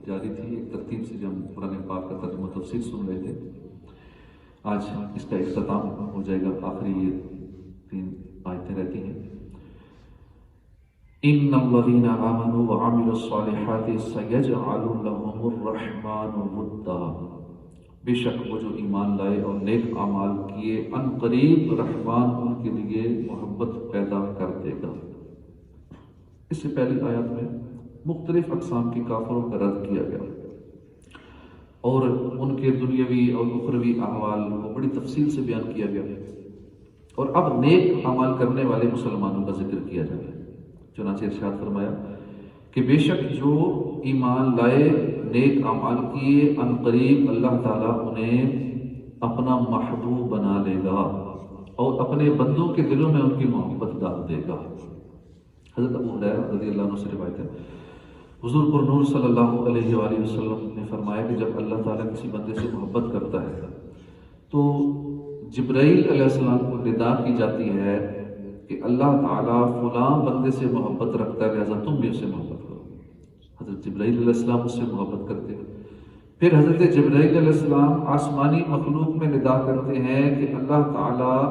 جاری تھی، ایک ترتیب سے جو ہم قرآن پاک کا ترجمہ تفسیر سن رہے تھے، آج اس کا اختتام ہو جائے گا۔ آخری یہ 3 آیتیں رہتی ہیں۔ ان الذین آمنوا وعملوا الصالحات سیجعل لهم الرحمن ودا، بے شک وہ جو ایمان لائے اور نیک اعمال کیے، ان قریب رحمان ان کے لیے محبت پیدا کر دے گا۔ اس سے پہلی آیات میں مختلف اقسام کے کافروں کا رد کیا گیا اور ان کے دنیاوی اور اخروی احوال کو بڑی تفصیل سے بیان کیا گیا، اور اب نیک اعمال کرنے والے مسلمانوں کا ذکر کیا جا رہا ہے۔ چنانچہ ارشاد فرمایا کہ بے شک جو ایمان لائے، نیک اعمال کیے، ان قریب اللہ تعالیٰ انہیں اپنا محبوب بنا لے گا اور اپنے بندوں کے دلوں میں ان کی محبت ڈال دے گا۔ حضرت ابو ہریرہ رضی اللہ عنہ سے روایت ہے، حضور پر نور صلی اللہ علیہ وآلہ وسلم نے فرمایا کہ جب اللہ تعالیٰ کسی بندے سے محبت کرتا ہے تو جبرائیل علیہ السلام کو ندا کی جاتی ہے کہ اللہ تعالیٰ فلاں بندے سے محبت رکھتا ہے، لہذا تم بھی اس سے محبت کرو۔ حضرت جبرائیل علیہ السلام اس سے محبت کرتے ہیں۔ پھر حضرت جبرائیل علیہ السلام آسمانی مخلوق میں ندا کرتے ہیں کہ اللہ تعالیٰ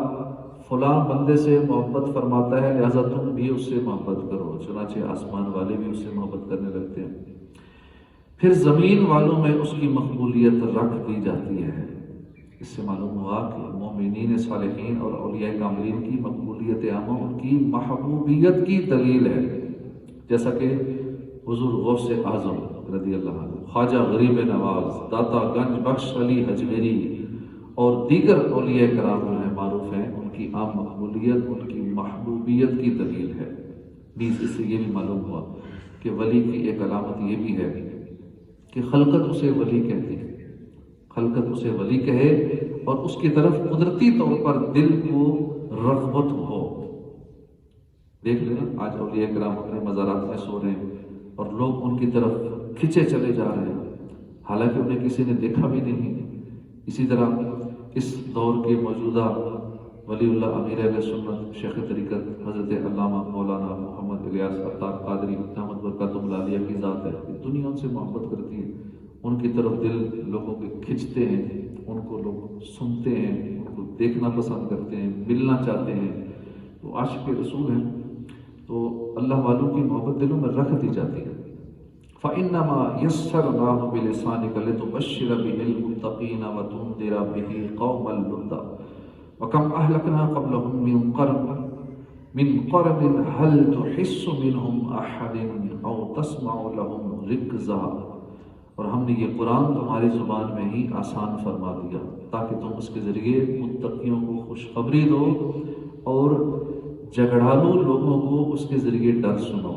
فلاں بندے سے محبت فرماتا ہے، لہذا تم بھی اس سے محبت کرو۔ چنانچہ آسمان والے بھی اس سے محبت کرنے لگتے ہیں۔ پھر زمین والوں میں اس کی مقبولیت رکھ دی جاتی ہے۔ اس سے معلوم ہوا کہ مومنین صالحین اور اولیاء کاملین کی مقبولیت عامہ ان کی محبوبیت کی دلیل ہے، جیسا کہ حضور غوث اعظم رضی اللہ عنہ، خواجہ غریب نواز، داتا گنج بخش علی حجویری اور دیگر اولیاء کرام جو ہیں معروف ہیں، ان کی عام مقبولیت ان کی محبوبیت کی دلیل ہے۔ نیز اس سے یہ بھی معلوم ہوا کہ ولی کی ایک علامت یہ بھی ہے کہ خلقت اسے ولی کہتی ہے، خلقت اسے ولی کہے اور اس کی طرف قدرتی طور پر دل کو رغبت ہو۔ دیکھ لینا آج اولیاء کرام اپنے مزارات میں سو رہے ہیں اور لوگ ان کی طرف کھنچے چلے جا رہے ہیں، حالانکہ انہیں کسی نے دیکھا بھی نہیں۔ اسی طرح اس دور کے موجودہ ولی اللہ امیر اہل سنت شیخ طریقت حضرت علامہ مولانا محمد الیاس عطار قادری دامت برکاتہ العالیہ کی ذات ہے، دنیا ان سے محبت کرتی ہے، ان کی طرف دل لوگوں کے کھنچتے ہیں، ان کو لوگ سنتے ہیں، ان کو دیکھنا پسند کرتے ہیں، ملنا چاہتے ہیں، تو عاشق رسول ہیں، تو اللہ والوں کی محبت دلوں میں رکھ دی جاتی ہے۔ فَإِنَّمَا يَسَّرْنَاهُ بِلِسَانِكَ لِتُبَشِّرَ بِهِ الْمُتَّقِينَ وَتُنذِرَ بِهِ قَوْمًا لُدًّا وَكَمْ أَهْلَكْنَا قَبْلَهُم مِّن قَرْنٍ هَلْ تُحِسُّ مِنْهُمْ أَحَدٍ أَوْ تَسْمَعُ لَهُمْ رِكْزًا، اور ہم نے یہ قرآن تمہاری زبان میں ہی آسان فرما دیا تاکہ تم اس کے ذریعے متقیوں کو خوشخبری دو اور جھگڑالو لوگوں کو اس کے ذریعے ڈر سنو۔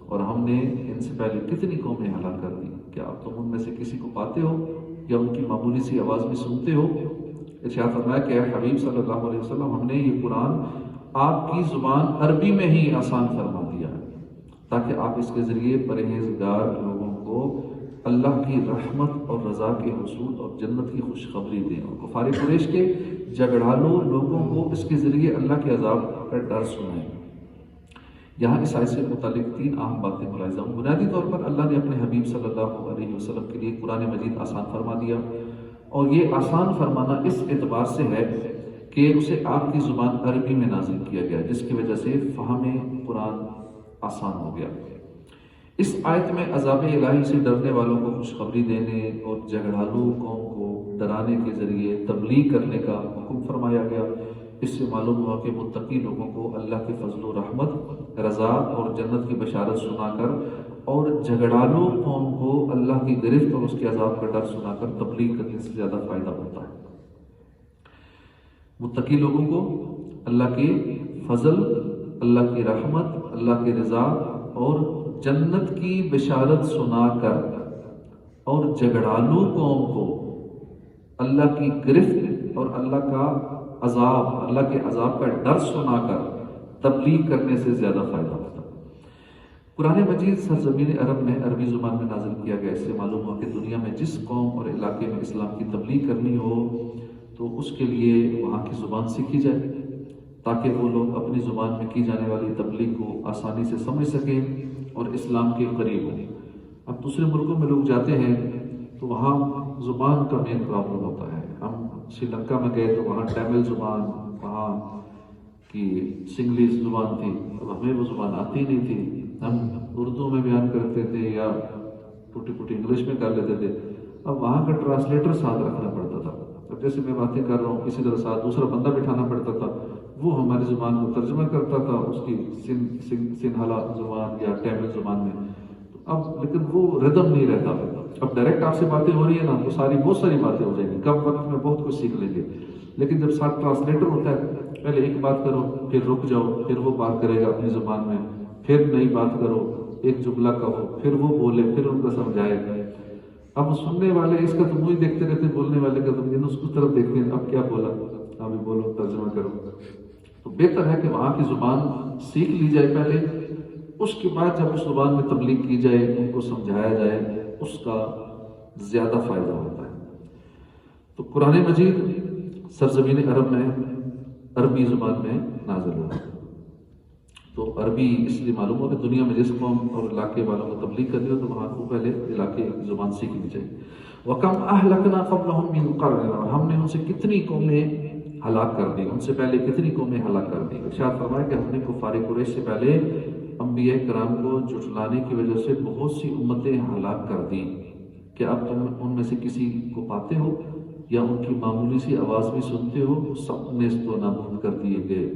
اور ہم نے ان سے پہلے کتنی قومیں ہلاک کر دی، کیا اب تم ان میں سے کسی کو پاتے ہو یا ان کی معمولی سی آواز بھی سنتے ہو؟ ارشاد فرمایا کہ اے حبیب صلی اللہ علیہ وسلم، ہم نے یہ قرآن آپ کی زبان عربی میں ہی آسان فرما دیا ہے تاکہ آپ اس کے ذریعے پرہیزگار لوگوں کو اللہ کی رحمت اور رضا کے حصول اور جنت کی خوشخبری دیں، اور کفار قریش کے جھگڑالو لوگوں کو اس کے ذریعے اللہ کے عذاب کا ڈر سنائیں۔ یہاں اس آیت سے متعلق 3 اہم باتیں ملاحظہ ہوں۔ بنیادی طور پر اللہ نے اپنے حبیب صلی اللہ علیہ وسلم کے لیے قرآن مجید آسان فرما دیا، اور یہ آسان فرمانا اس اعتبار سے ہے کہ اسے آپ کی زبان عربی میں نازل کیا گیا، جس کی وجہ سے فہم قرآن آسان ہو گیا۔ اس آیت میں عذاب الہی سے ڈرنے والوں کو خوشخبری دینے اور جھگڑالو قوم کو ڈرانے کے ذریعے تبلیغ کرنے کا حکم فرمایا گیا۔ اس سے معلوم ہوا کہ متقی لوگوں کو اللہ کے فضل و رحمت، رضا اور جنت کی بشارت سنا کر اور جھگڑالو قوم کو اللہ کی گرفت اور اس کے عذاب کا ڈر سنا کر تبلیغ کرنے سے زیادہ فائدہ ہوتا ہے۔ متقی لوگوں کو اللہ کے فضل، اللہ کی رحمت، اللہ کی رضا اور جنت کی بشارت سنا کر، اور جھگڑالو قوم کو اللہ کی گرفت اور اللہ کا عذاب، اللہ کے عذاب کا ڈر سنا کر تبلیغ کرنے سے زیادہ فائدہ ہوتا ہے۔ قرآن مجید سرزمین عرب میں عربی زبان میں نازل کیا گیا۔ اس سے معلوم ہوا کہ دنیا میں جس قوم اور علاقے میں اسلام کی تبلیغ کرنی ہو تو اس کے لیے وہاں کی زبان سیکھی جائے تاکہ وہ لوگ اپنی زبان میں کی جانے والی تبلیغ کو آسانی سے سمجھ سکیں اور اسلام کے قریب ہوں۔ اب دوسرے ملکوں میں لوگ جاتے ہیں تو وہاں زبان کا مین پرابلم ہوتا ہے. ہم سری لنکا میں گئے تو وہاں ٹیمل زبان، وہاں کی سنگلیش زبان تھی. اب ہمیں وہ زبان آتی نہیں تھی، ہم اردو میں بیان کرتے تھے یا ٹوٹی پوٹی انگلش میں کر لیتے تھے. اب وہاں کا ٹرانسلیٹر ساتھ رکھنا پڑتا تھا. اب جیسے میں باتیں کر رہا ہوں اسی طرح ساتھ دوسرا بندہ بٹھانا پڑتا تھا، وہ ہماری زبان کو ترجمہ کرتا تھا اس کی سنہالا زبان یا ٹیمل زبان میں. اب لیکن وہ ردم نہیں رہتا. اب ڈائریکٹ آپ سے باتیں ہو رہی ہے نا تو بہت ساری باتیں ہو جائیں گی، کم وقت میں بہت کچھ سیکھ لیں گے. لیکن جب ساتھ ٹرانسلیٹر ہوتا ہے، پہلے ایک بات کرو پھر رک جاؤ، پھر وہ بات کرے گا اپنی زبان میں، پھر نئی بات کرو، ایک جملہ کہو، پھر وہ بولے، پھر ان کو سمجھائے. اب سننے والے اس کا تو منہ ہی دیکھتے رہتے، بولنے والے کا تو اس طرف دیکھتے ہیں اب کیا بولا، ابھی بولو ترجمہ کرو. تو بہتر ہے کہ وہاں کی زبان سیکھ لی جائے پہلے، اس کے بعد جب اس زبان میں تبلیغ کی جائے، ان کو سمجھایا جائے، اس کا زیادہ فائدہ ہوتا ہے. تو قرآن مجید سرزمین عرب میں عربی زبان میں نازل ہوا. تو عربی اس لیے معلوم ہو کہ دنیا میں جس قوم اور علاقے والوں کو تبلیغ کرنی ہو تو وہاں کو پہلے علاقے کی زبان سیکھنی چاہیے. وَكَمْ أَهْلَكْنَا قَبْلَهُمْ مِنْ قَرْنٍ، ہم نے ان سے کتنی قومیں ہلاک کر دی، ان سے پہلے کتنی قومیں ہلاک کر دی. ارشاد فرمایا کہ ہم نے کفار قریش سے پہلے انبیاء کرام کو جھٹلانے کی وجہ سے بہت سی امتیں ہلاک کر دی. کہ اب تم ان میں سے کسی کو پاتے ہو یا ان کی معمولی سی آواز بھی سنتے ہو، سب نیست و نابود کر دیے گئے.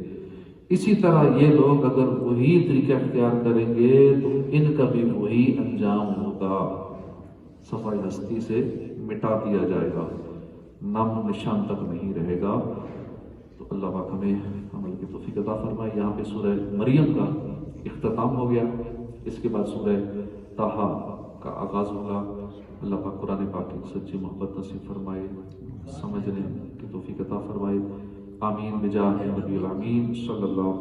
اسی طرح یہ لوگ اگر وہی طریقہ اختیار کریں گے تو ان کا بھی وہی انجام ہوگا، صفائی ہستی سے مٹا دیا جائے گا، نام و نشان تک نہیں رہے گا. تو اللہ پاک ہمیں عمل کی توفیق عطا فرمائے. یہاں پہ سورہ مریم کا اختتام ہو گیا، اس کے بعد سورہ طٰہٰ کا آغاز ہوگا. اللہ پاک قرآن پاک کی سچی محبت نصیب فرمائے، سمجھنے کی توفیق عطا فرمائے. آمین بجاہ نبی الامین صلی اللہ